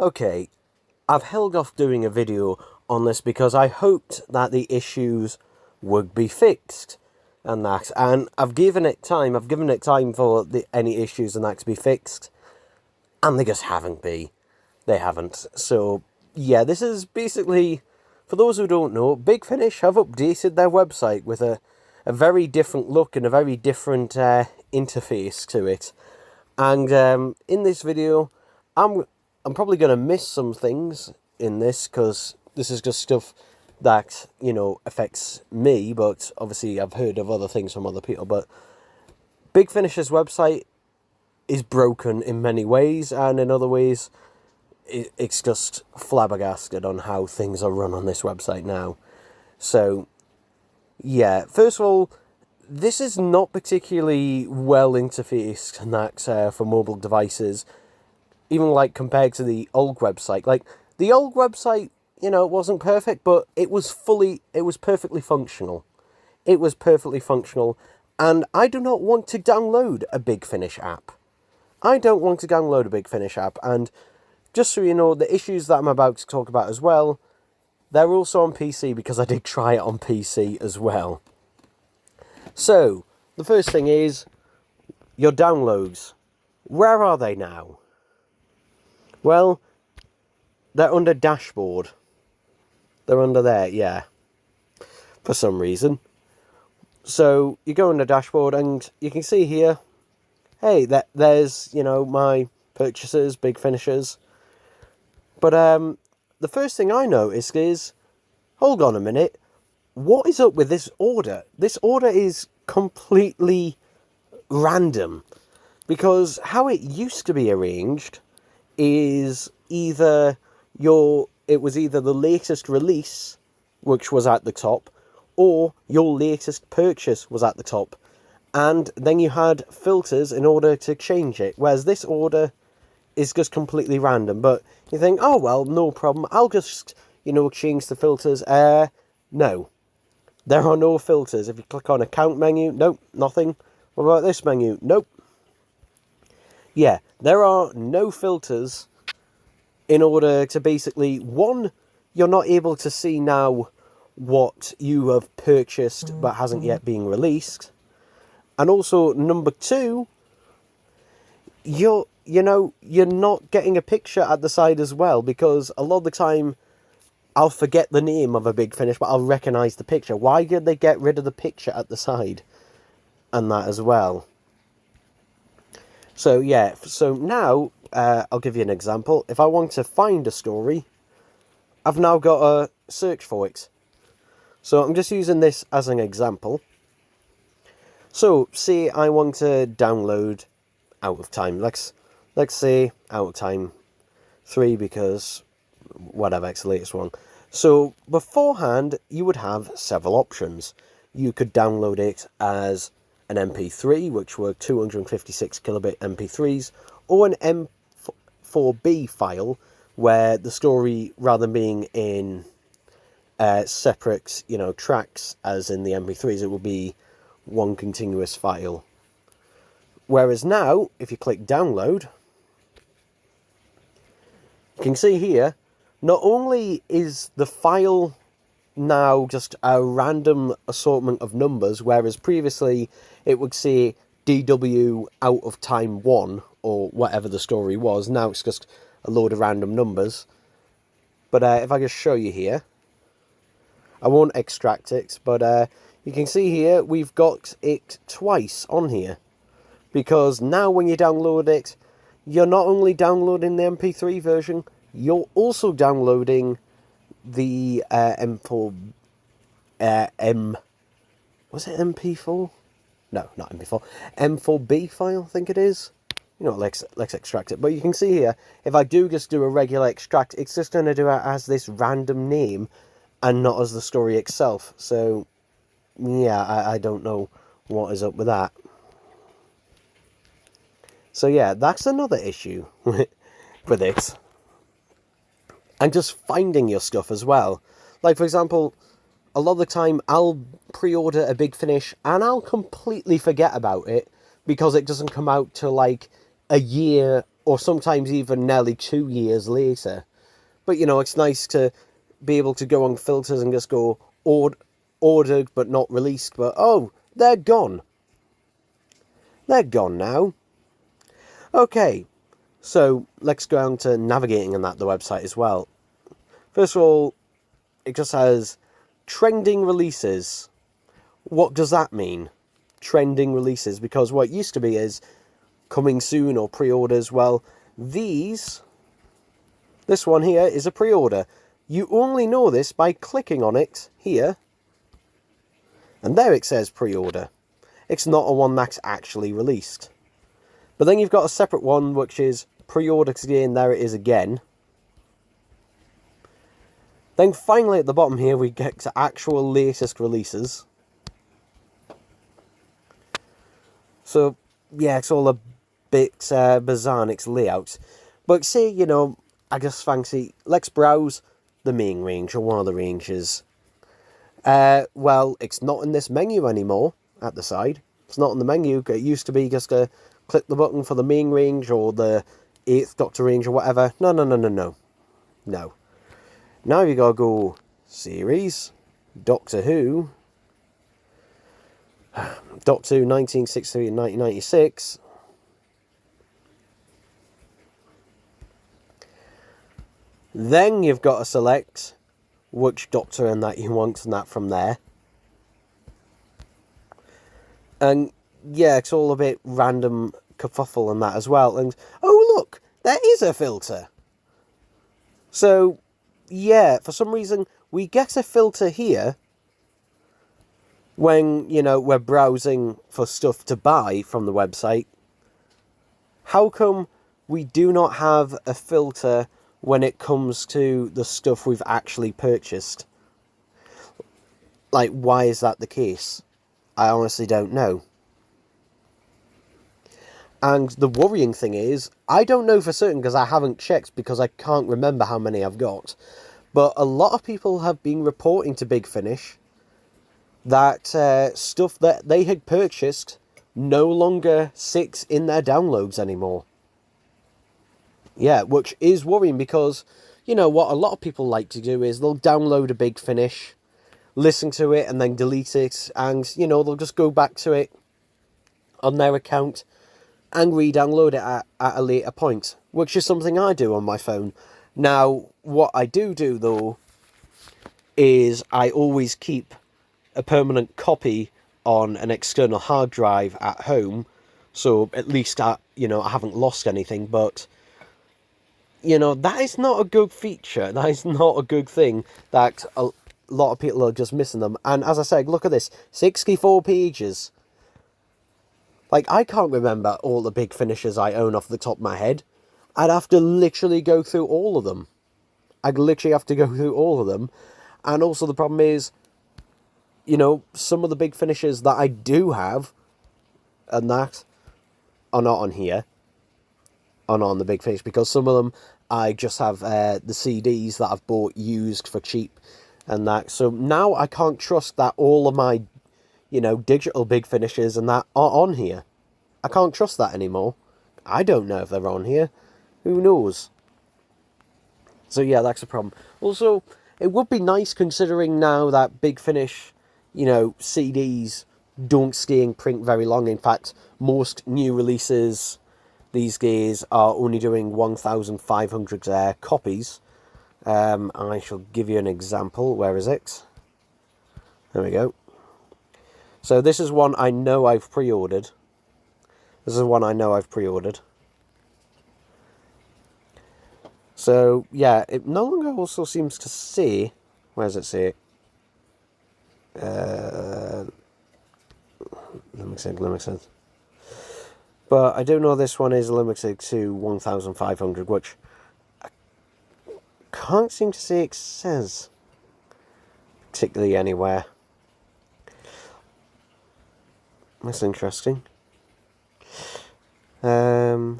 Okay, I've held off doing a video on this because I hoped that the issues would be fixed and that, and I've given it time for any issues and that to be fixed, and they just haven't been. They haven't. So, yeah, this is basically, for those who don't know, Big Finish have updated their website with a very different look and a very different interface to it. And in this video, I'm probably going to miss some things in this, because this is just stuff that, affects me, but obviously I've heard of other things from other people. But Big Finish's website is broken in many ways, and in other ways, it's just flabbergasted on how things are run on this website now. So, yeah, first of all, this is not particularly well interfaced, and that for mobile devices, even like compared to the old website. Like, the old website, it wasn't perfect, but it was perfectly functional. It was perfectly functional, and I do not want to download a Big Finish app. I don't want to download a Big Finish app, and just so you know, the issues that I'm about to talk about as well, they're also on PC, because I did try it on PC as well. So, the first thing is, your downloads. Where are they now? Well, they're under dashboard. They're under there, yeah. For some reason. So, you go under dashboard and you can see here, hey, there's, my purchases, Big Finishers. But the first thing I noticed is, hold on a minute, what is up with this order? This order is completely random, because how it used to be arranged is it was either the latest release, which was at the top, or your latest purchase was at the top, and then you had filters in order to change it, whereas this order is just completely random. But you think, oh well, no problem, I'll just, change the filters. No. There are no filters. If you click on account menu, nope, nothing. What about this menu? Nope. Yeah, there are no filters in order to basically, one, you're not able to see now what you have purchased but hasn't yet been released. And also, number two, you're not getting a picture at the side as well, because a lot of the time, I'll forget the name of a Big Finish, but I'll recognise the picture. Why did they get rid of the picture at the side? And that as well. So, yeah. So, now, I'll give you an example. If I want to find a story, I've now got to search for it. So, I'm just using this as an example. So, say I want to download Out of Time. Let's say Out of Time 3, because whatever, it's the latest one. So beforehand, you would have several options. You could download it as an MP3, which were 256 kilobit MP3s, or an M4B file, where the story, rather than being in separate, tracks, as in the MP3s, it would be one continuous file. Whereas now, if you click download, you can see here, not only is the file now just a random assortment of numbers, whereas previously it would say DW Out of Time 1, or whatever the story was. Now it's just a load of random numbers. But if I just show you here, I won't extract it, but you can see here we've got it twice on here. Because now when you download it, you're not only downloading the MP3 version, you're also downloading the M4... Was it MP4? No, not MP4. M4B file, I think it is. Let's extract it. But you can see here, if I do just do a regular extract, it's just going to do it as this random name and not as the story itself. So, yeah, I don't know what is up with that. So, yeah, that's another issue with it. And just finding your stuff as well. Like, for example, a lot of the time I'll pre-order a Big Finish and I'll completely forget about it because it doesn't come out till like a year or sometimes even nearly 2 years later. But, you know, it's nice to be able to go on filters and just go ordered but not released. But, oh, they're gone. They're gone now. Okay, so let's go on to navigating on the website as well. First of all, it just has trending releases. What does that mean? Trending releases, because what it used to be is coming soon or pre-orders. Well, this one here is a pre-order. You only know this by clicking on it here, and there it says pre-order. It's not a one that's actually released. But then you've got a separate one which is pre-order today, and there it is again. Then finally at the bottom here we get to actual latest releases. So yeah, it's all a bit bizarre in its layout. But say, you know, I just fancy, let's browse the main range, or one of the ranges. Well, it's not in this menu anymore at the side. It's not in the menu. It used to be just a click the button for the main range or the 8th Doctor range or whatever. No. No. Now you gotta go series, Doctor Who, Doctor Who 1963 and 1996. Then you've got to select which Doctor and that you want, and that from there. And yeah, it's all a bit random kerfuffle and that as well. And oh look, there is a filter. So yeah, for some reason we get a filter here when, you know, we're browsing for stuff to buy from the website. How come we do not have a filter when it comes to the stuff we've actually purchased? Like, why is that the case? I honestly don't know. And the worrying thing is, I don't know for certain because I haven't checked, because I can't remember how many I've got. But a lot of people have been reporting to Big Finish that stuff that they had purchased no longer sits in their downloads anymore. Yeah, which is worrying, because, you know, what a lot of people like to do is they'll download a Big Finish, listen to it, and then delete it, and, you know, they'll just go back to it on their account and re-download it at a later point, which is something I do on my phone. Now, what I do though, is I always keep a permanent copy on an external hard drive at home, so at least I haven't lost anything. But, you know, that is not a good feature. That is not a good thing, that a lot of people are just missing them. And as I said, look at this, 64 pages. Like, I can't remember all the Big Finishes I own off the top of my head. I'd have to literally go through all of them. And also the problem is, you know, some of the Big Finishes that I do have and that are not on here, are not on the Big Finish, because some of them I just have the CDs that I've bought used for cheap and that. So now I can't trust that all of my, you know, digital Big Finishes and that are on here. I can't trust that anymore. I don't know if they're on here. Who knows? So yeah, that's a problem. Also, it would be nice, considering now that Big Finish, you know, CDs don't stay in print very long. In fact, most new releases these days are only doing 1,500 copies. I shall give you an example. Where is it? There we go. So this is one I know I've pre-ordered. So, yeah, it no longer also seems to say... Where does it say? Limited. But I do know this one is limited to 1,500, which I can't seem to see it says particularly anywhere. That's interesting. Yeah.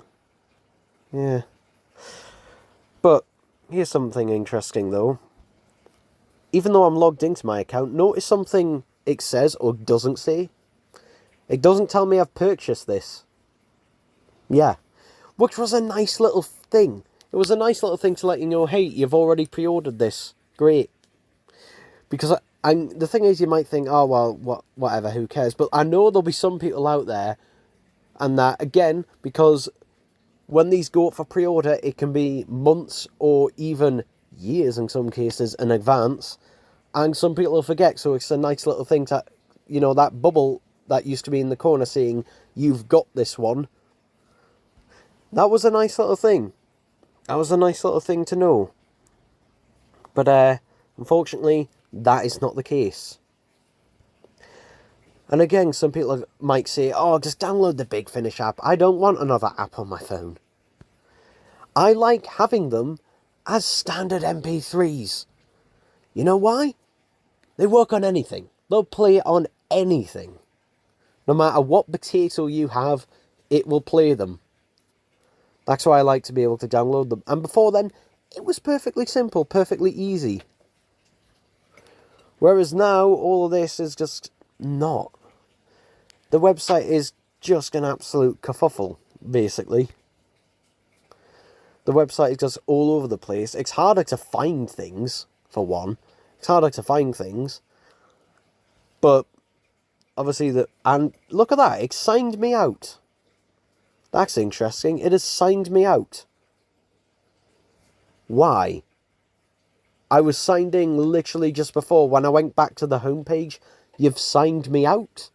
But here's something interesting though. Even though I'm logged into my account, notice something it says or doesn't say. It doesn't tell me I've purchased this. Yeah. which was a nice little thing. It was a nice little thing to let you know, hey, you've already pre-ordered this. Great. Because and the thing is, you might think, oh, well, whatever, who cares? But I know there'll be some people out there, and that, again, because when these go up for pre-order, it can be months or even years in some cases in advance, and some people will forget, so it's a nice little thing to, you know, that bubble that used to be in the corner saying, you've got this one. That was a nice little thing. That was a nice little thing to know. But, unfortunately, that is not the case. And again, some people might say, oh, just download the Big Finish app. I don't want another app on my phone. I like having them as standard MP3s. You know why? They work on anything. They'll play on anything. No matter what potato you have, it will play them. That's why I like to be able to download them. And before then, it was perfectly simple, perfectly easy. Whereas now, all of this is just not. The website is just an absolute kerfuffle, basically. The website is just all over the place. It's harder to find things, for one. It's harder to find things. But, obviously, and look at that, it signed me out. That's interesting. It has signed me out. Why? I was signed in literally just before. When I went back to the homepage, you've signed me out.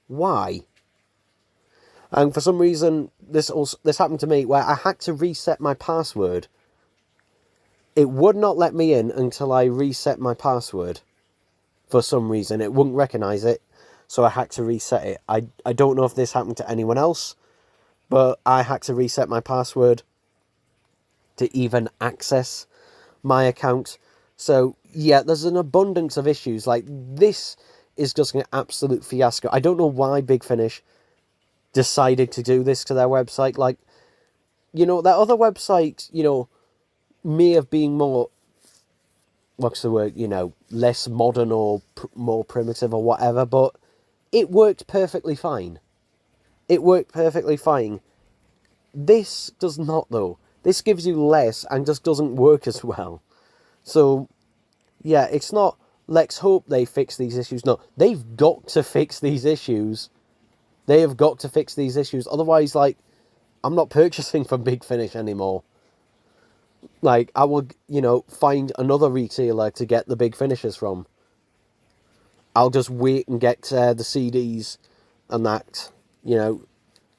Why? And for some reason, this happened to me where I had to reset my password. It would not let me in until I reset my password. For some reason, it wouldn't recognise it, so I had to reset it. I don't know if this happened to anyone else, but I had to reset my password to even access my account. So, yeah, there's an abundance of issues. Like, this is just an absolute fiasco. I don't know why Big Finish decided to do this to their website. Like, you know, that other website, you know, may have been more, what's the word, you know, less modern or more primitive or whatever, but it worked perfectly fine. It worked perfectly fine. This does not, though. This gives you less and just doesn't work as well. So, yeah, it's not, let's hope they fix these issues. No, they've got to fix these issues. They have got to fix these issues. Otherwise, like, I'm not purchasing from Big Finish anymore. Like, I will, you know, find another retailer to get the Big Finishes from. I'll just wait and get the CDs and that, you know,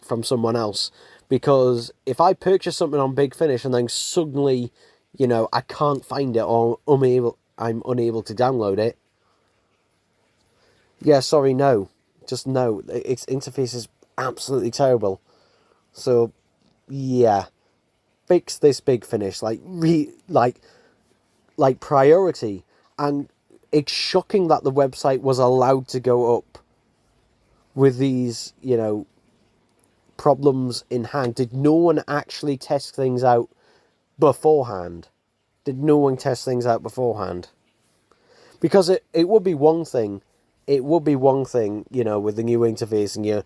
from someone else. Because if I purchase something on Big Finish and then suddenly, you know, I can't find it or I'm unable to download it. Yeah, sorry, no. Just no. Its interface is absolutely terrible. So, yeah. Fix this Big Finish. Like priority. And it's shocking that the website was allowed to go up with these, you know, problems in hand. Did no one actually test things out beforehand? Did no one test things out beforehand? Because it would be one thing. It would be one thing, you know, with the new interface and you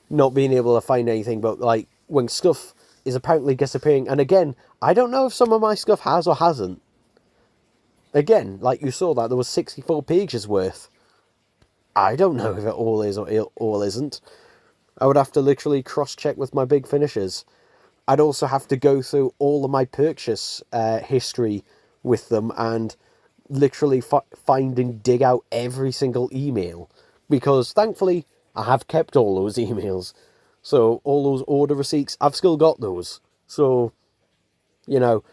not being able to find anything, but like when stuff is apparently disappearing, and again, I don't know if some of my stuff has or hasn't. Again, like you saw that there was 64 pages worth. I don't know if it all is or it all isn't. I would have to literally cross-check with my Big Finishes. I'd also have to go through all of my purchase history with them and literally find and dig out every single email. Because thankfully, I have kept all those emails. So all those order receipts, I've still got those. So, you know,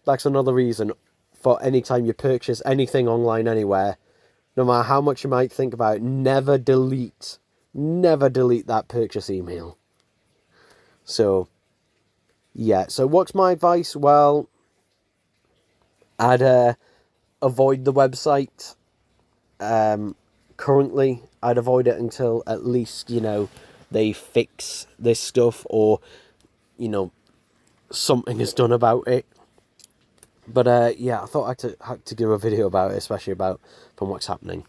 that's another reason for any time you purchase anything online anywhere, no matter how much you might think about it, never delete that purchase email. So, yeah. So what's my advice? Well, I'd avoid the website. Currently, I'd avoid it until at least, you know, they fix this stuff or, you know, something is done about it. But, yeah, I thought I had to do a video about it, especially about from what's happening.